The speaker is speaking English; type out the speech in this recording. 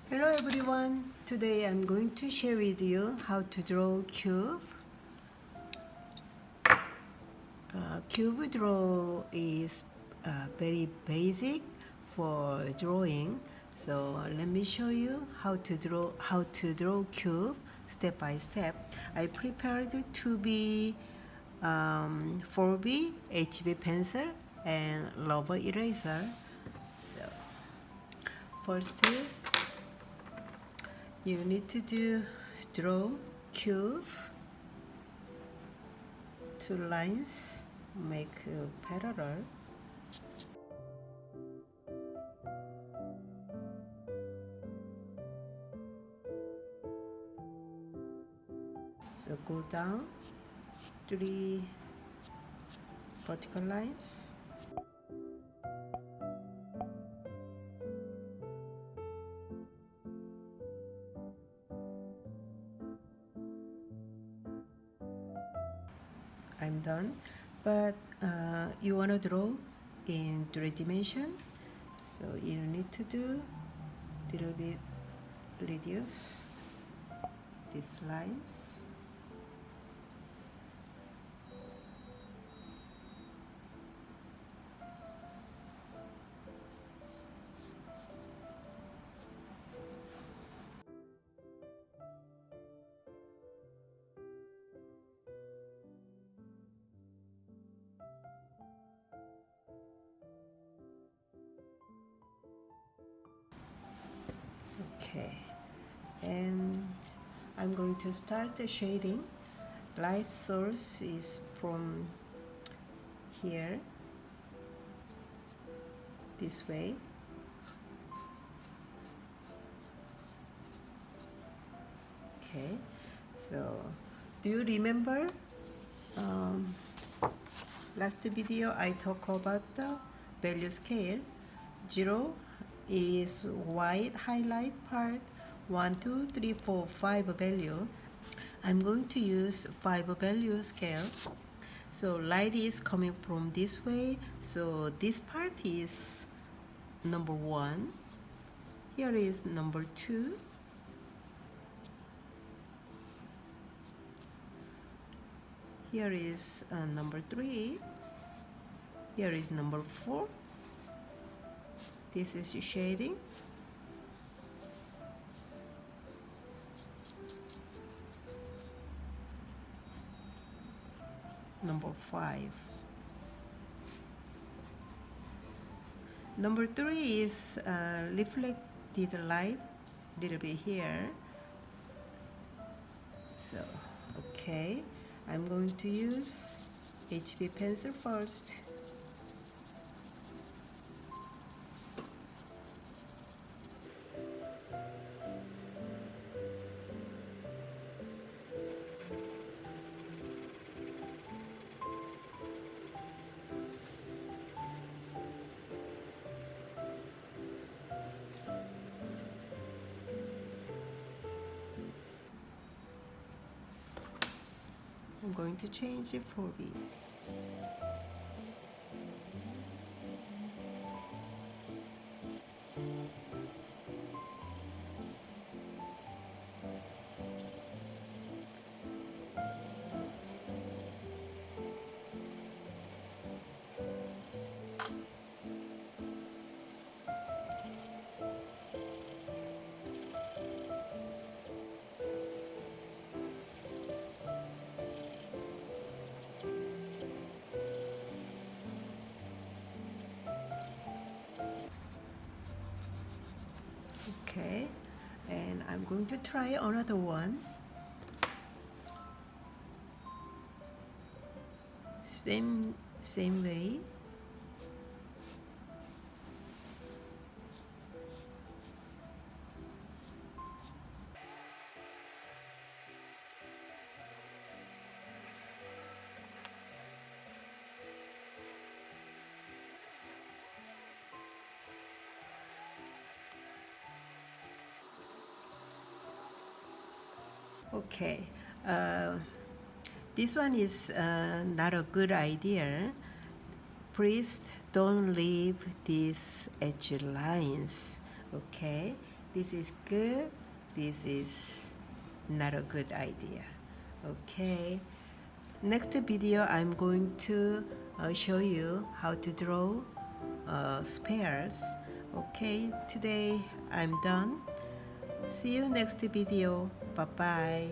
Hello everyone, today I'm going to share with you how to draw cube. Cube draw is very basic for drawing, so let me show you how to draw cube step by step. I prepared 2B, 4B, HB pencil and rubber eraser. So first you need to draw cube, two lines make parallel. So go down 3 vertical lines. I'm done, but you want to draw in 3 dimension, so you need to do little bit reduce these lines. Okay, and I'm going to start the shading. Light source is from here, this way. Okay, so do you remember last video I talked about the value scale? 0 is white highlight part, 1, 2, 3, 4, 5 value. I'm going to use 5 value scale. So light is coming from this way, so this part is number 1. Here is number 2. Here is number 3. Here is number 4. This is shading. Number 5. Number 3 is reflected light, little bit here. So, okay, I'm going to use HB pencil first. I'm going to change it for B. Okay, and I'm going to try another one. Same way. Okay, this one is not a good idea. Please don't leave these edge lines. Okay, this is good, this is not a good idea. Okay, next video I'm going to show you how to draw spares. Okay, today I'm done. See you next video. Bye bye.